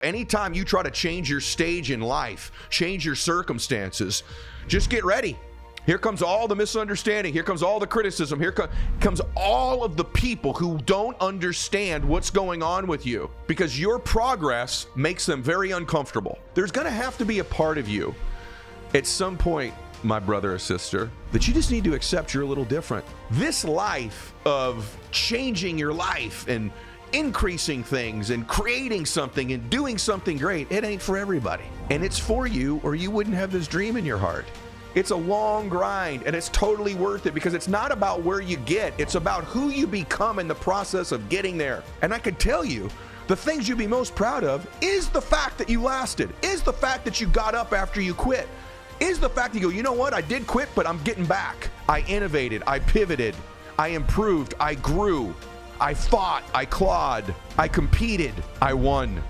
Anytime you try to change your stage in life, change your circumstances, just get ready. Here comes all the misunderstanding. Here comes all the criticism. Here comes all of the people who don't understand what's going on with you, because your progress makes them very uncomfortable. There's going to have to be a part of you at some point, my brother or sister, that you just need to accept you're a little different. This life of changing your life and increasing things and creating something and doing something great, it ain't for everybody. And it's for you, or you wouldn't have this dream in your heart. It's a long grind, and it's totally worth it, because it's not about where you get, it's about who you become in the process of getting there. And I could tell you, the things you'd be most proud of is the fact that you lasted, is the fact that you got up after you quit, is the fact that you go, you know what, I did quit, but I'm getting back. I innovated, I pivoted, I improved, I grew, I fought, I clawed, I competed, I won.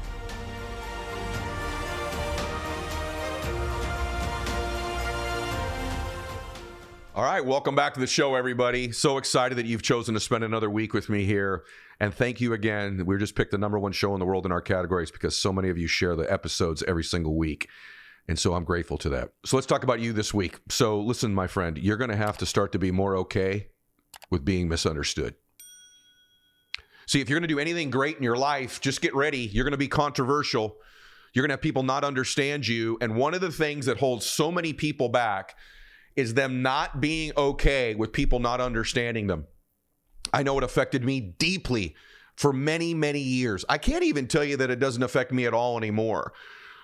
All right, welcome back to the show, everybody. So excited that you've chosen to spend another week with me here. And thank you again. We just picked the #1 show in the world in our categories because so many of you share the episodes every single week. And so I'm grateful to that. So let's talk about you this week. So listen, my friend, you're going to have to start to be more okay with being misunderstood. See, if you're going to do anything great in your life, just get ready. You're going to be controversial. You're going to have people not understand you. And one of the things that holds so many people back is them not being okay with people not understanding them. I know it affected me deeply for many, many years. I can't even tell you that it doesn't affect me at all anymore.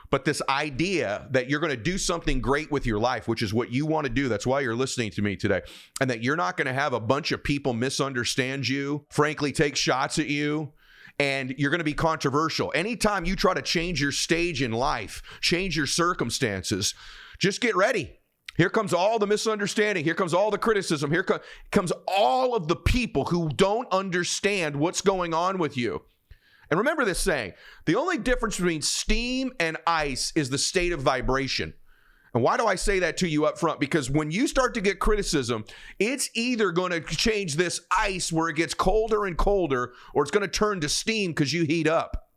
But this idea that you're going to do something great with your life, which is what you want to do, that's why you're listening to me today, and that you're not going to have a bunch of people misunderstand you, frankly, take shots at you, and you're going to be controversial. Anytime you try to change your stage in life, change your circumstances, just get ready. Here comes all the misunderstanding. Here comes all the criticism. Here comes all of the people who don't understand what's going on with you. And remember this saying, the only difference between steam and ice is the state of vibration. And why do I say that to you up front? Because when you start to get criticism, it's either going to change this ice where it gets colder and colder, or it's going to turn to steam because you heat up.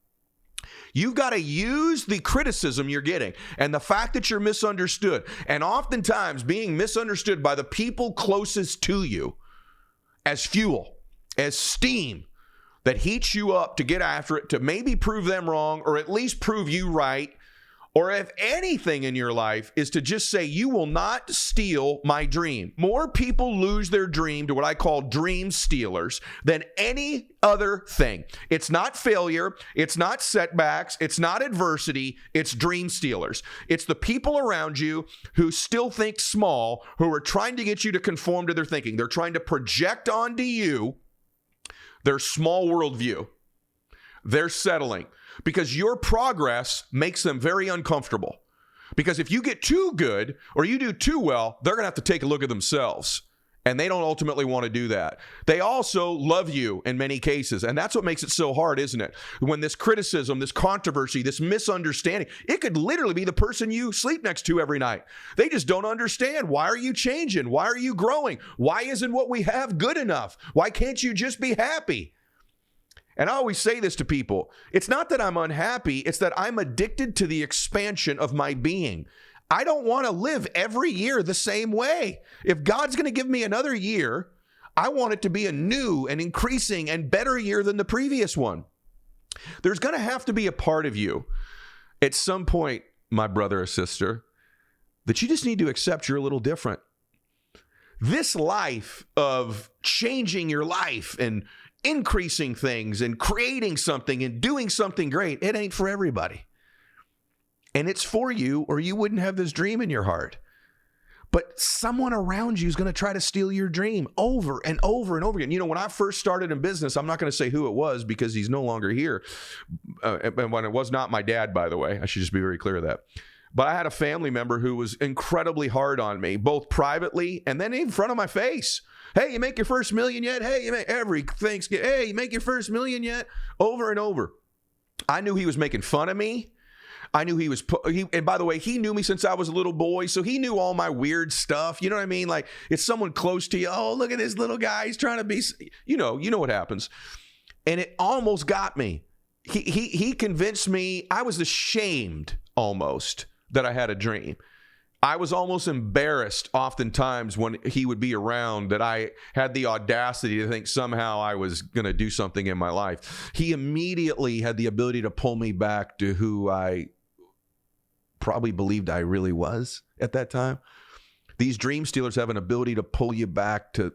You've got to use the criticism you're getting and the fact that you're misunderstood, and oftentimes being misunderstood by the people closest to you, as fuel, as steam that heats you up to get after it, to maybe prove them wrong, or at least prove you right. Or if anything in your life is to just say, you will not steal my dream. More people lose their dream to what I call dream stealers than any other thing. It's not failure. It's not setbacks. It's not adversity. It's dream stealers. It's the people around you who still think small, who are trying to get you to conform to their thinking. They're trying to project onto you their small worldview. They're settling because your progress makes them very uncomfortable. Because if you get too good or you do too well, they're going to have to take a look at themselves. And they don't ultimately want to do that. They also love you in many cases. And that's what makes it so hard, isn't it? When this criticism, this controversy, this misunderstanding, it could literally be the person you sleep next to every night. They just don't understand. Why are you changing? Why are you growing? Why isn't what we have good enough? Why can't you just be happy? And I always say this to people. It's not that I'm unhappy. It's that I'm addicted to the expansion of my being. I don't want to live every year the same way. If God's going to give me another year, I want it to be a new and increasing and better year than the previous one. There's going to have to be a part of you at some point, my brother or sister, that you just need to accept you're a little different. This life of changing your life and increasing things and creating something and doing something great, it ain't for everybody. And it's for you, or you wouldn't have this dream in your heart. But someone around you is going to try to steal your dream over and over and over again. You know, when I first started in business, I'm not going to say who it was because he's no longer here. And when it was not my dad, by the way, I should just be very clear of that. But I had a family member who was incredibly hard on me, both privately and then in front of my face. Hey, you make your first million yet? Hey, you make every Thanksgiving. Hey, you make your first million yet? Over and over. I knew he was making fun of me. I knew he was, and by the way, he knew me since I was a little boy, so he knew all my weird stuff. You know what I mean? Like, it's someone close to you. Oh, look at this little guy. He's trying to be, you know what happens. And it almost got me. He convinced me. I was ashamed almost that I had a dream. I was almost embarrassed oftentimes when he would be around that I had the audacity to think somehow I was going to do something in my life. He immediately had the ability to pull me back to who I probably believed I really was at that time. These dream stealers have an ability to pull you back to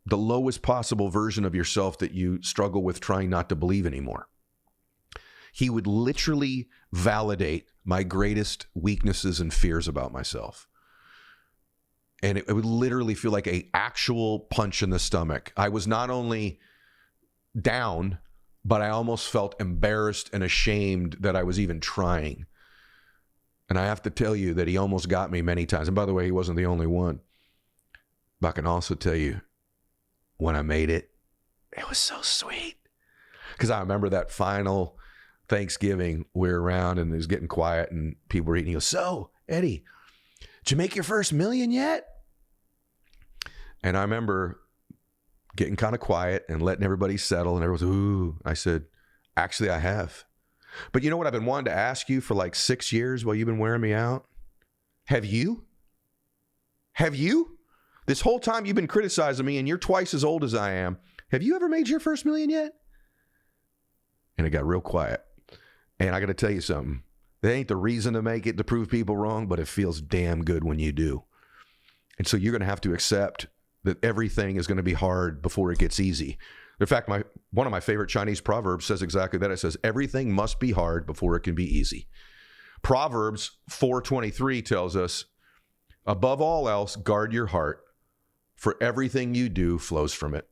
the lowest possible version of yourself that you struggle with trying not to believe anymore. He would literally validate my greatest weaknesses and fears about myself. And it would literally feel like an actual punch in the stomach. I was not only down, but I almost felt embarrassed and ashamed that I was even trying. And I have to tell you that he almost got me many times. And by the way, he wasn't the only one. But I can also tell you, when I made it, it was so sweet. Because I remember that final Thanksgiving, we were around and it was getting quiet and people were eating. He goes, "So, Eddie, did you make your first million yet?" And I remember getting kind of quiet and letting everybody settle, and everyone's, "Ooh." I said, "Actually, I have. But you know what I've been wanting to ask you for like 6 years while you've been wearing me out? Have you? Have you? This whole time you've been criticizing me and you're twice as old as I am. Have you ever made your first million yet?" And it got real quiet. And I got to tell you something. That ain't the reason to make it to prove people wrong, but it feels damn good when you do. And so you're going to have to accept that everything is going to be hard before it gets easy. In fact, one of my favorite Chinese proverbs says exactly that. It says, everything must be hard before it can be easy. Proverbs 4:23 tells us, above all else, guard your heart, for everything you do flows from it.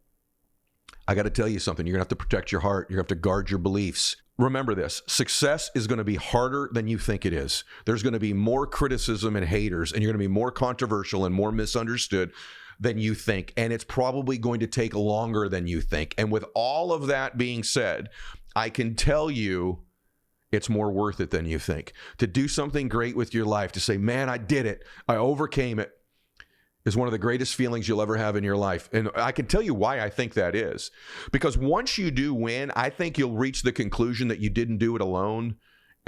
I got to tell you something. You're going to have to protect your heart. You're going to have to guard your beliefs. Remember this, success is going to be harder than you think it is. There's going to be more criticism and haters, and you're going to be more controversial and more misunderstood than you think. And it's probably going to take longer than you think. And with all of that being said, I can tell you it's more worth it than you think. To do something great with your life, to say, man, I did it. I overcame it, is one of the greatest feelings you'll ever have in your life. And I can tell you why I think that is. Because once you do win, I think you'll reach the conclusion that you didn't do it alone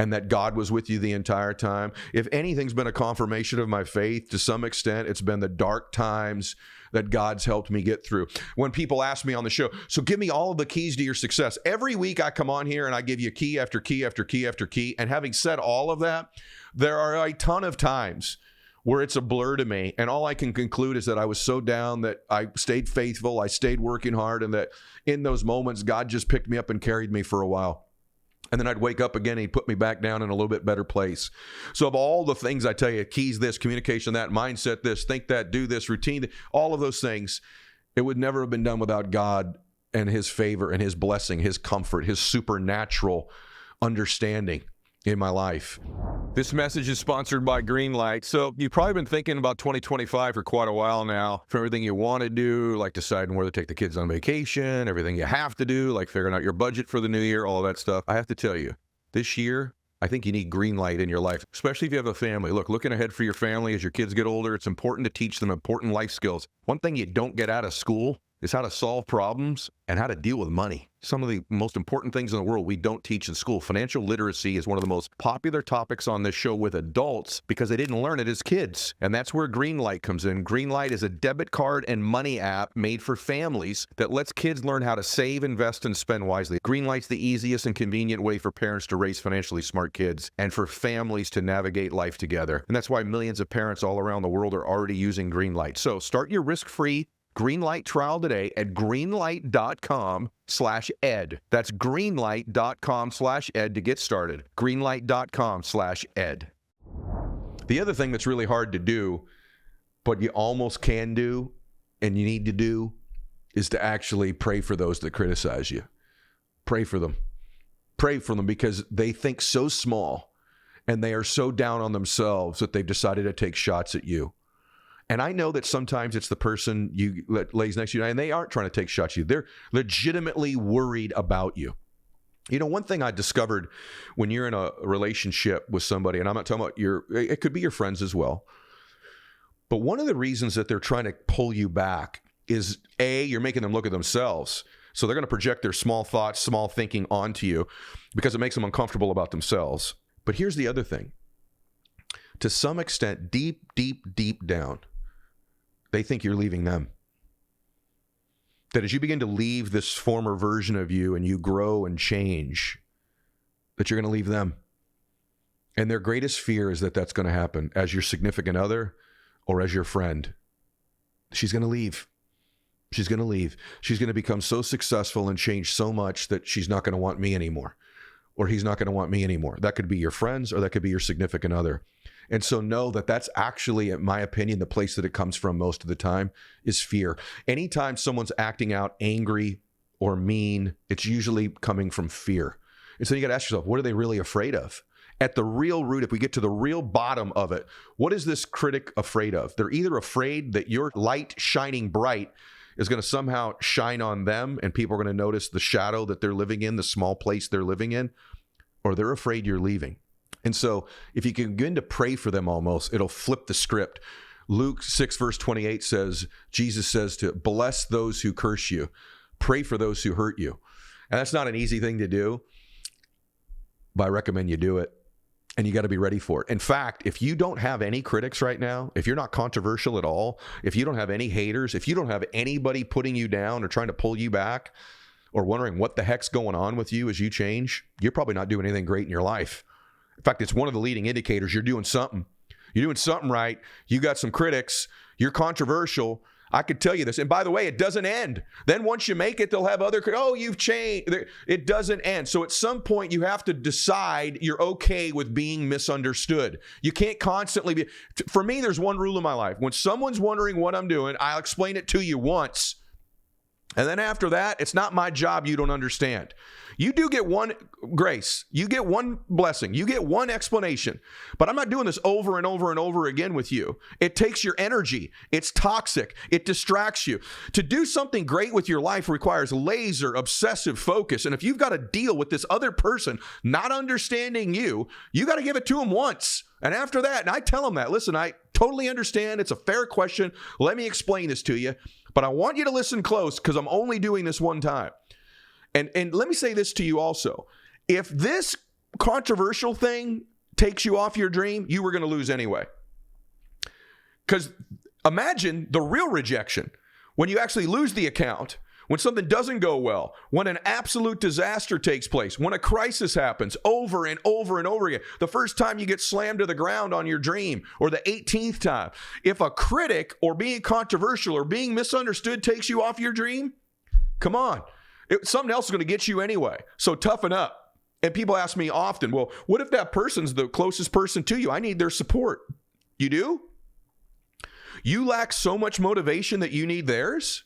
and that God was with you the entire time. If anything's been a confirmation of my faith, to some extent, it's been the dark times that God's helped me get through. When people ask me on the show, so give me all of the keys to your success. Every week I come on here and I give you key after key after key after key. And having said all of that, there are a ton of times where it's a blur to me. And all I can conclude is that I was so down that I stayed faithful, I stayed working hard, and that in those moments, God just picked me up and carried me for a while. And then I'd wake up again and he'd put me back down in a little bit better place. So of all the things I tell you, keys this, communication that, mindset this, think that, do this, routine, all of those things, it would never have been done without God and his favor and his blessing, his comfort, his supernatural understanding in my life. This message is sponsored by Greenlight. So you've probably been thinking about 2025 for quite a while now, for everything you want to do, like deciding where to take the kids on vacation, everything you have to do, like figuring out your budget for the new year, all of that stuff. I have to tell you, this year, I think you need Greenlight in your life, especially if you have a family. Look, looking ahead for your family as your kids get older, it's important to teach them important life skills. One thing you don't get out of school is how to solve problems and how to deal with money. Some of the most important things in the world we don't teach in school. Financial literacy is one of the most popular topics on this show with adults because they didn't learn it as kids. And that's where Greenlight comes in. Greenlight is a debit card and money app made for families that lets kids learn how to save, invest, and spend wisely. Greenlight's the easiest and convenient way for parents to raise financially smart kids and for families to navigate life together. And that's why millions of parents all around the world are already using Greenlight. So start your risk-free Greenlight trial today at greenlight.com/ed. That's greenlight.com/ed to get started. Greenlight.com/ed. The other thing that's really hard to do, but you almost can do and you need to do, is to actually pray for those that criticize you. Pray for them. Pray for them because they think so small and they are so down on themselves that they've decided to take shots at you. And I know that sometimes it's the person that lays next to you, and they aren't trying to take shots at you. They're legitimately worried about you. You know, one thing I discovered when you're in a relationship with somebody, and I'm not talking about it could be your friends as well, but one of the reasons that they're trying to pull you back is, A, you're making them look at themselves. So they're going to project their small thoughts, small thinking onto you because it makes them uncomfortable about themselves. But here's the other thing. To some extent, deep, deep, deep down, they think you're leaving them. That as you begin to leave this former version of you and you grow and change, that you're going to leave them. And their greatest fear is that that's going to happen as your significant other or as your friend. She's going to leave. She's going to leave. She's going to become so successful and change so much that she's not going to want me anymore, or he's not going to want me anymore. That could be your friends, or that could be your significant other. And so know that that's actually, in my opinion, the place that it comes from most of the time is fear. Anytime someone's acting out angry or mean, it's usually coming from fear. And so you got to ask yourself, what are they really afraid of? At the real root, if we get to the real bottom of it, what is this critic afraid of? They're either afraid that your light shining bright is going to somehow shine on them and people are going to notice the shadow that they're living in, the small place they're living in, or they're afraid you're leaving. And so if you can begin to pray for them almost, it'll flip the script. Luke 6 verse 28 says, Jesus says to bless those who curse you, pray for those who hurt you. And that's not an easy thing to do, but I recommend you do it. And you got to be ready for it. In fact, if you don't have any critics right now, if you're not controversial at all, if you don't have any haters, if you don't have anybody putting you down or trying to pull you back or wondering what the heck's going on with you as you change, you're probably not doing anything great in your life. In fact, it's one of the leading indicators you're doing something. You're doing something right. You got some critics. You're controversial. I could tell you this. And by the way, it doesn't end. Then once you make it, they'll have other, oh, you've changed. It doesn't end. So at some point, you have to decide you're okay with being misunderstood. You can't constantly be. For me, there's one rule in my life. When someone's wondering what I'm doing, I'll explain it to you once. And then after that, it's not my job you don't understand. You do get one grace. You get one blessing. You get one explanation. But I'm not doing this over and over and over again with you. It takes your energy. It's toxic. It distracts you. To do something great with your life requires laser, obsessive focus. And if you've got to deal with this other person not understanding you, you got to give it to them once. And after that, and I tell them that, listen, I totally understand. It's a fair question. Let me explain this to you. But I want you to listen close because I'm only doing this one time. And let me say this to you also. If this controversial thing takes you off your dream, you were going to lose anyway. Because imagine the real rejection. When you actually lose the account, when something doesn't go well, when an absolute disaster takes place, when a crisis happens over and over and over again, the first time you get slammed to the ground on your dream, or the 18th time, if a critic or being controversial or being misunderstood takes you off your dream, come on. Something else is going to get you anyway. So toughen up. And people ask me often, well, what if that person's the closest person to you? I need their support. You do? You lack so much motivation that you need theirs?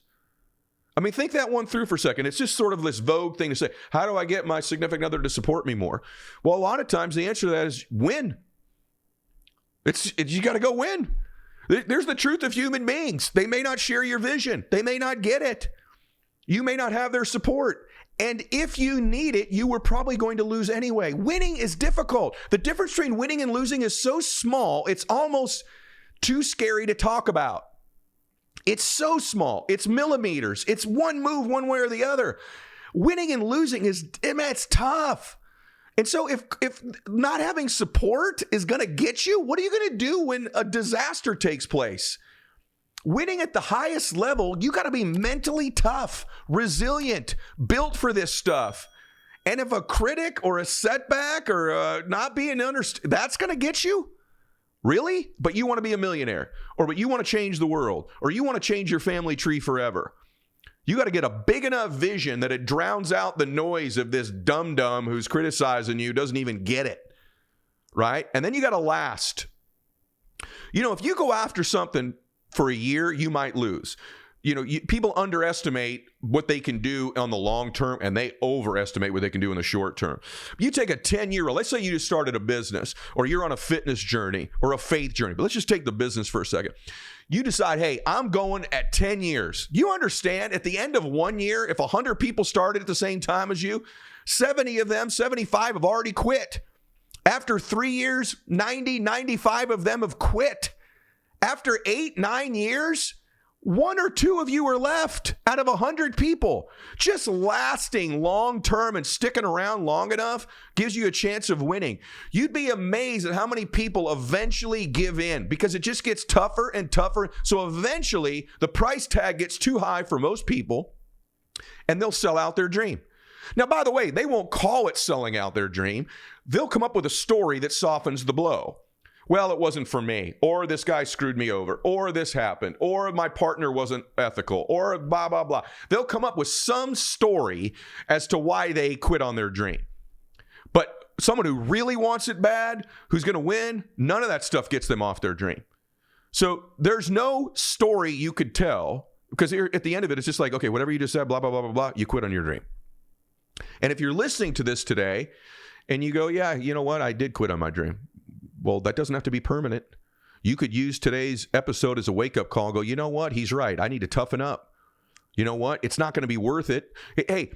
I mean, think that one through for a second. It's just sort of this vogue thing to say, how do I get my significant other to support me more? Well, a lot of times the answer to that is win. You got to go win. There's the truth of human beings. They may not share your vision. They may not get it. You may not have their support. And if you need it, you were probably going to lose anyway. Winning is difficult. The difference between winning and losing is so small, it's almost too scary to talk about. It's so small. It's millimeters. It's one move one way or the other. Winning and losing it's tough. And so if not having support is going to get you, what are you going to do when a disaster takes place? Winning at the highest level, you got to be mentally tough, resilient, built for this stuff. And if a critic or a setback or not being understood, that's going to get you? Really? But you want to be a millionaire, but you want to change the world, or you want to change your family tree forever. You got to get a big enough vision that it drowns out the noise of this dum-dum who's criticizing you, doesn't even get it, right? And then you got to last. You know, if you go after something for a year, you might lose. You know, people underestimate what they can do on the long term, and they overestimate what they can do in the short term. You take a 10-year, let's say you just started a business, or you're on a fitness journey or a faith journey, but let's just take the business for a second. You decide, hey, I'm going at 10 years. You understand at the end of 1 year, if 100 people started at the same time as you, 70 of them, 75 have already quit. After 3 years, 90, 95 of them have quit. After 8, 9 years, 1 or 2 of you are left out of 100 people. Just lasting long term and sticking around long enough gives you a chance of winning. You'd be amazed at how many people eventually give in because it just gets tougher and tougher. So eventually the price tag gets too high for most people and they'll sell out their dream. Now, by the way, they won't call it selling out their dream. They'll come up with a story that softens the blow. Well, it wasn't for me, or this guy screwed me over, or this happened, or my partner wasn't ethical, or blah, blah, blah. They'll come up with some story as to why they quit on their dream. But someone who really wants it bad, who's going to win, none of that stuff gets them off their dream. So there's no story you could tell, because at the end of it, it's just like, okay, whatever you just said, blah, blah, blah, blah, blah, you quit on your dream. And if you're listening to this today and you go, yeah, you know what, I did quit on my dream. Well, that doesn't have to be permanent. You could use today's episode as a wake-up call and go, you know what? He's right. I need to toughen up. You know what? It's not going to be worth it. Hey,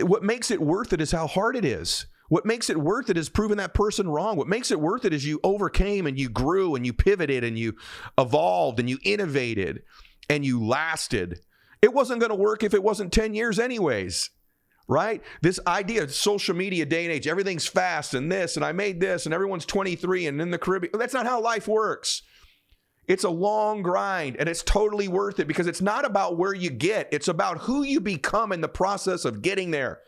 what makes it worth it is how hard it is. What makes it worth it is proving that person wrong. What makes it worth it is you overcame and you grew and you pivoted and you evolved and you innovated and you lasted. It wasn't going to work if it wasn't 10 years anyways. Right? This idea of social media day and age, everything's fast and this, and I made this, and everyone's 23 and in the Caribbean. That's not how life works. It's a long grind, and it's totally worth it because it's not about where you get. It's about who you become in the process of getting there.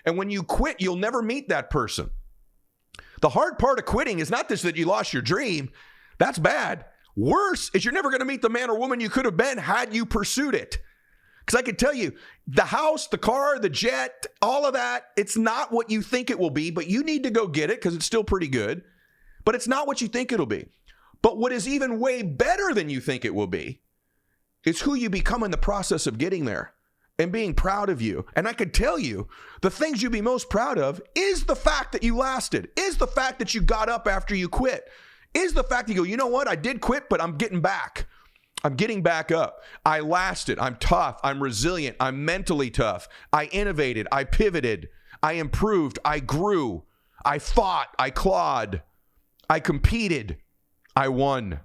And when you quit, you'll never meet that person. The hard part of quitting is not just that you lost your dream. That's bad. Worse is you're never going to meet the man or woman you could have been had you pursued it. Because I can tell you, the house, the car, the jet, all of that, it's not what you think it will be, but you need to go get it because it's still pretty good. But it's not what you think it'll be. But what is even way better than you think it will be is who you become in the process of getting there and being proud of you. And I could tell you, the things you'd be most proud of is the fact that you lasted, is the fact that you got up after you quit, is the fact that you go, you know what, I did quit, but I'm getting back. I'm getting back up. I lasted. I'm tough. I'm resilient. I'm mentally tough. I innovated. I pivoted. I improved. I grew. I fought. I clawed. I competed. I won.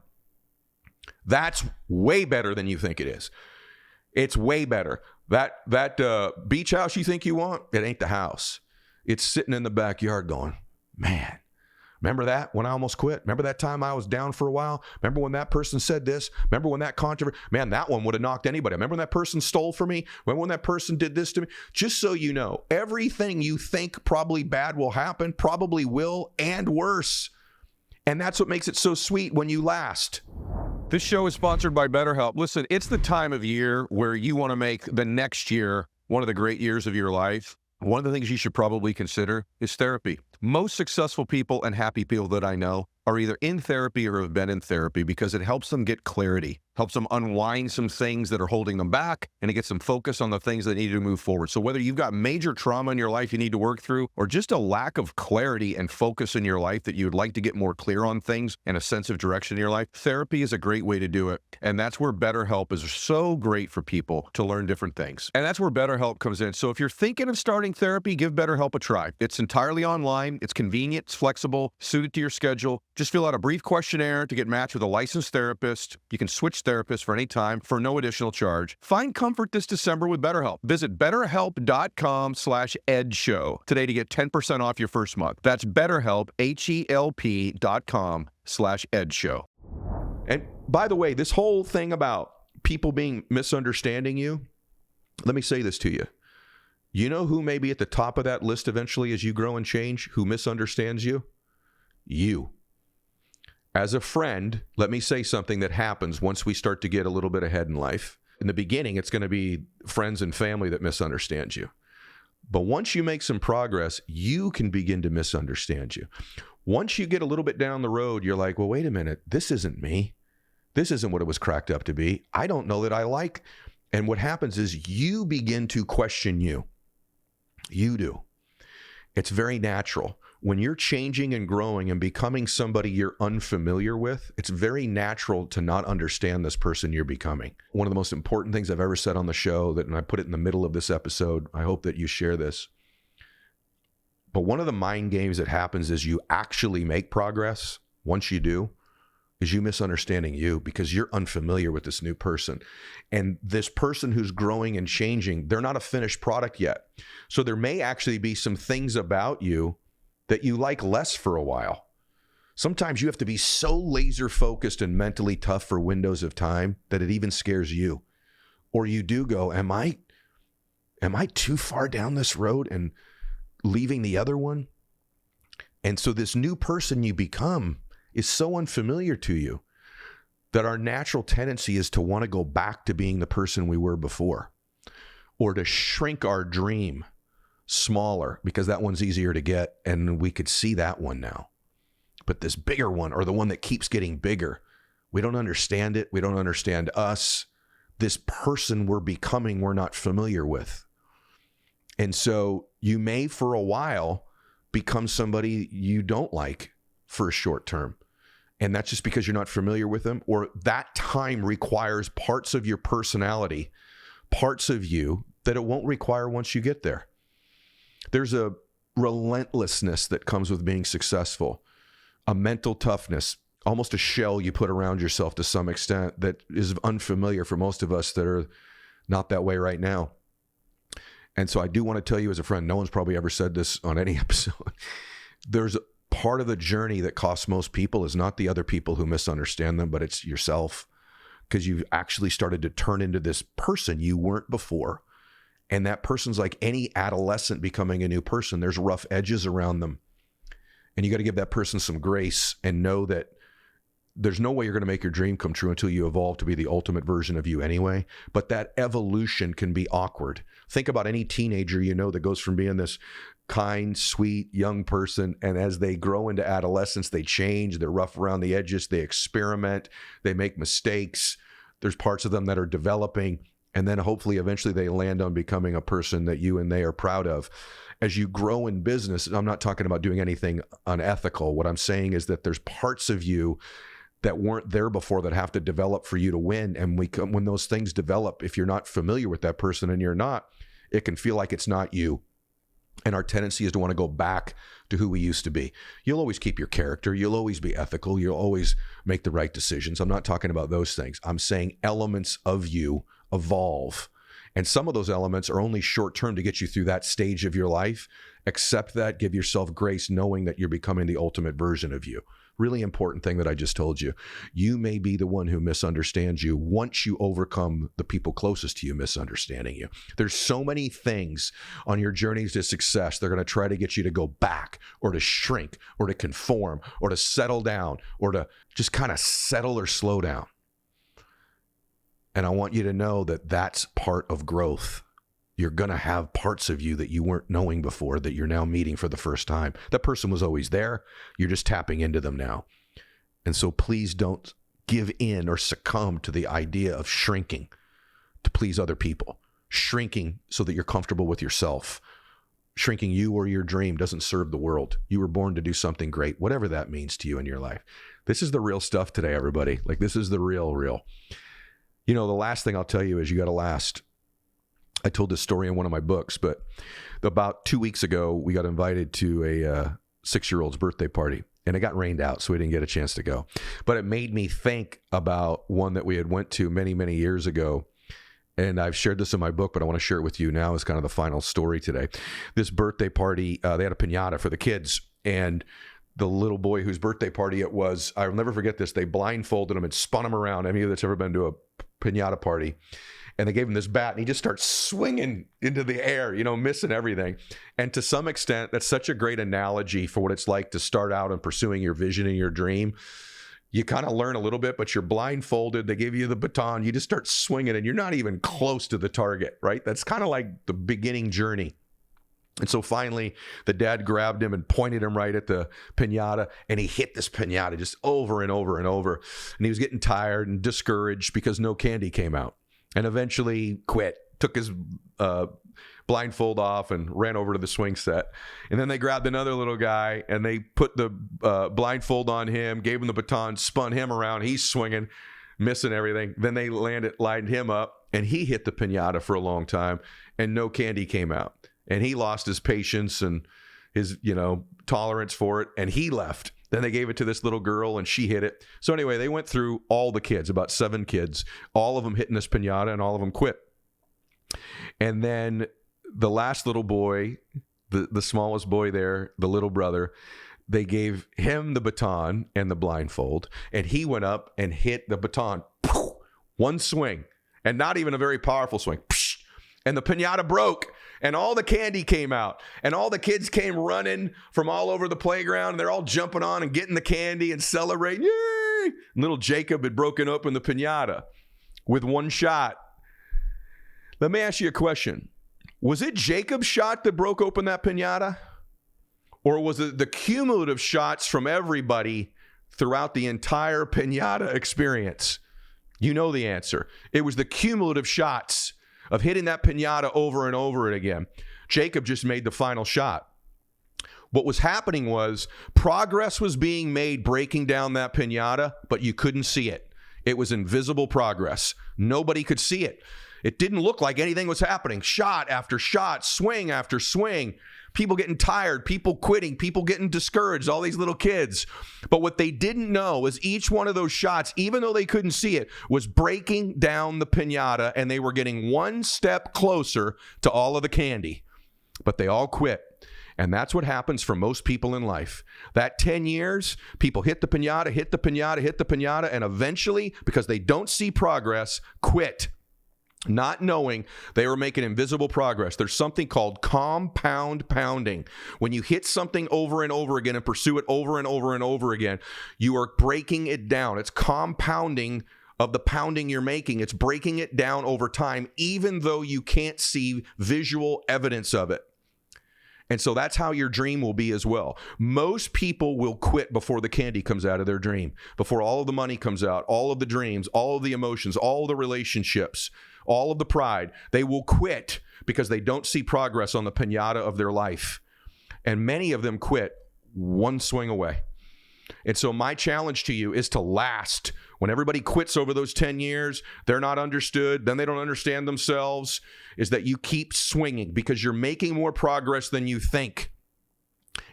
That's way better than you think it is. It's way better. That beach house you think you want, it ain't the house. It's sitting in the backyard going, man. Remember that when I almost quit? Remember that time I was down for a while? Remember when that person said this? Remember when that controversy? Man, that one would have knocked anybody. Remember when that person stole from me? Remember when that person did this to me? Just so you know, everything you think probably bad will happen, probably will, and worse. And that's what makes it so sweet when you last. This show is sponsored by BetterHelp. Listen, it's the time of year where you want to make the next year one of the great years of your life. One of the things you should probably consider is therapy. Most successful people and happy people that I know are either in therapy or have been in therapy because it helps them get clarity, helps them unwind some things that are holding them back, and it gets them focused on the things that need to move forward. So whether you've got major trauma in your life you need to work through, or just a lack of clarity and focus in your life that you would like to get more clear on things and a sense of direction in your life, therapy is a great way to do it. And that's where BetterHelp is so great for people to learn different things. And that's where BetterHelp comes in. So if you're thinking of starting therapy, give BetterHelp a try. It's entirely online. It's convenient. It's flexible, suited to your schedule. Just fill out a brief questionnaire to get matched with a licensed therapist. You can switch therapists for any time for no additional charge. Find comfort this December with BetterHelp. Visit betterhelp.com/edshow today to get 10% off your first month. That's BetterHelp, HELP.com/edshow. And by the way, this whole thing about people misunderstanding you, let me say this to you. You know who may be at the top of that list eventually as you grow and change, who misunderstands you? You. As a friend, let me say something that happens once we start to get a little bit ahead in life. In the beginning, it's going to be friends and family that misunderstand you. But once you make some progress, you can begin to misunderstand you. Once you get a little bit down the road, you're like, well, wait a minute, this isn't me. This isn't what it was cracked up to be. I don't know that I like. And what happens is you begin to question you. You do. It's very natural. When you're changing and growing and becoming somebody you're unfamiliar with, it's very natural to not understand this person you're becoming. One of the most important things I've ever said on the show, and I put it in the middle of this episode, I hope that you share this. But one of the mind games that happens is you actually make progress once you do, is you misunderstanding you because you're unfamiliar with this new person. And this person who's growing and changing, they're not a finished product yet. So there may actually be some things about you that you like less for a while. Sometimes you have to be so laser focused and mentally tough for windows of time that it even scares you. Or you do go, am I too far down this road and leaving the other one? And so this new person you become is so unfamiliar to you that our natural tendency is to want to go back to being the person we were before, or to shrink our dream smaller because that one's easier to get and we could see that one now. But this bigger one, or the one that keeps getting bigger, we don't understand it. We don't understand us. This person we're becoming, we're not familiar with. And so you may for a while become somebody you don't like for a short term. And that's just because you're not familiar with them, or that time requires parts of your personality, parts of you that it won't require once you get there. There's a relentlessness that comes with being successful, a mental toughness, almost a shell you put around yourself to some extent that is unfamiliar for most of us that are not that way right now. And so I do want to tell you as a friend, no one's probably ever said this on any episode. There's part of the journey that costs most people is not the other people who misunderstand them, but it's yourself, because you've actually started to turn into this person you weren't before. And that person's like any adolescent becoming a new person. There's rough edges around them. And you got to give that person some grace and know that there's no way you're going to make your dream come true until you evolve to be the ultimate version of you anyway. But that evolution can be awkward. Think about any teenager you know that goes from being this kind, sweet, young person, and as they grow into adolescence, they change, they're rough around the edges, they experiment, they make mistakes. There's parts of them that are developing, and then hopefully eventually they land on becoming a person that you and they are proud of. As you grow in business, I'm not talking about doing anything unethical. What I'm saying is that there's parts of you that weren't there before that have to develop for you to win. And when those things develop, if you're not familiar with that person and you're not, it can feel like it's not you. And our tendency is to want to go back to who we used to be. You'll always keep your character. You'll always be ethical. You'll always make the right decisions. I'm not talking about those things. I'm saying elements of you evolve. And some of those elements are only short-term to get you through that stage of your life. Accept that. Give yourself grace, knowing that you're becoming the ultimate version of you. Really important thing that I just told you. You may be the one who misunderstands you once you overcome the people closest to you misunderstanding you. There's so many things on your journeys to success. They're going to try to get you to go back or to shrink or to conform or to settle down or to just kind of settle or slow down. And I want you to know that that's part of growth. You're going to have parts of you that you weren't knowing before that you're now meeting for the first time. That person was always there. You're just tapping into them now. And so please don't give in or succumb to the idea of shrinking to please other people. Shrinking so that you're comfortable with yourself. Shrinking you or your dream doesn't serve the world. You were born to do something great, whatever that means to you in your life. This is the real stuff today, everybody. Like, this is the real. You know, the last thing I'll tell you is you got to last. I told this story in one of my books, but about 2 weeks ago, we got invited to a 6-year-old's birthday party, and it got rained out, so we didn't get a chance to go. But it made me think about one that we had went to many, many years ago, and I've shared this in my book, but I want to share it with you now as kind of the final story today. This birthday party, they had a piñata for the kids, and the little boy whose birthday party it was, I'll never forget this, they blindfolded him and spun him around. Any of you that's ever been to a piñata party, and they gave him this bat, and he just starts swinging into the air, you know, missing everything. And to some extent, that's such a great analogy for what it's like to start out and pursuing your vision and your dream. You kind of learn a little bit, but you're blindfolded. They give you the baton. You just start swinging, and you're not even close to the target, right? That's kind of like the beginning journey. And so finally, the dad grabbed him and pointed him right at the piñata, and he hit this piñata just over and over and over. And he was getting tired and discouraged because no candy came out. And eventually quit, took his blindfold off and ran over to the swing set. And then they grabbed another little guy, and they put the blindfold on him, gave him the baton, spun him around. He's swinging, missing everything. Then they lined him up, and he hit the piñata for a long time, and no candy came out. And he lost his patience and his, tolerance for it, and he left. Then they gave it to this little girl, and she hit it. So anyway, they went through all the kids, about 7 kids, all of them hitting this piñata, and all of them quit. And then the last little boy, the smallest boy there, the little brother, they gave him the baton and the blindfold, and he went up and hit the baton. One swing, and not even a very powerful swing. And the piñata broke, and all the candy came out, and all the kids came running from all over the playground, and they're all jumping on and getting the candy and celebrating. Yay! Little Jacob had broken open the piñata with one shot. Let me ask you a question. Was it Jacob's shot that broke open that piñata? Or was it the cumulative shots from everybody throughout the entire piñata experience? You know the answer. It was the cumulative shots of hitting that piñata over and over again. Jacob just made the final shot. What was happening was progress was being made breaking down that piñata, but you couldn't see it. It was invisible progress. Nobody could see it. It didn't look like anything was happening. Shot after shot, swing after swing. People getting tired, people quitting, people getting discouraged, all these little kids. But what they didn't know is each one of those shots, even though they couldn't see it, was breaking down the piñata, and they were getting one step closer to all of the candy. But they all quit. And that's what happens for most people in life. That 10 years, people hit the piñata, hit the piñata, hit the piñata, and eventually, because they don't see progress, quit. Not knowing they were making invisible progress. There's something called compound pounding. When you hit something over and over again and pursue it over and over and over again, you are breaking it down. It's compounding of the pounding you're making. It's breaking it down over time, even though you can't see visual evidence of it. And so that's how your dream will be as well. Most people will quit before the candy comes out of their dream, before all of the money comes out, all of the dreams, all of the emotions, all of the relationships, all of the pride. They will quit because they don't see progress on the piñata of their life. And many of them quit one swing away. And so my challenge to you is to last. When everybody quits over those 10 years, they're not understood, then they don't understand themselves, is that you keep swinging because you're making more progress than you think.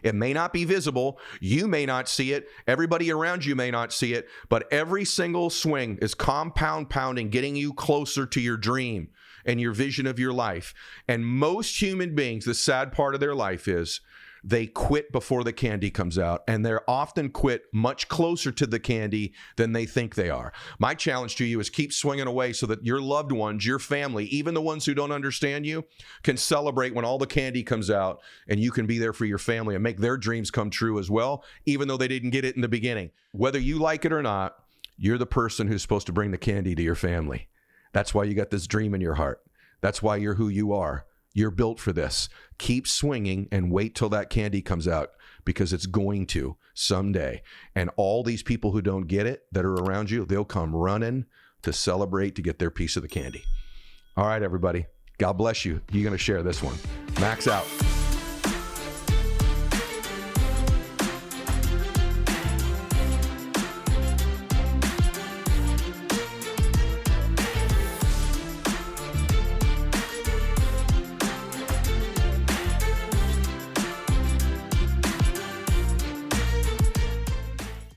It may not be visible. You may not see it. Everybody around you may not see it. But every single swing is compound pounding, getting you closer to your dream and your vision of your life. And most human beings, the sad part of their life is they quit before the candy comes out, and they're often quit much closer to the candy than they think they are. My challenge to you is keep swinging away so that your loved ones, your family, even the ones who don't understand you, can celebrate when all the candy comes out, and you can be there for your family and make their dreams come true as well, even though they didn't get it in the beginning. Whether you like it or not, you're the person who's supposed to bring the candy to your family. That's why you got this dream in your heart. That's why you're who you are. You're built for this. Keep swinging and wait till that candy comes out, because it's going to someday. And all these people who don't get it that are around you, they'll come running to celebrate to get their piece of the candy. All right, everybody. God bless you. You're going to share this one. Max out.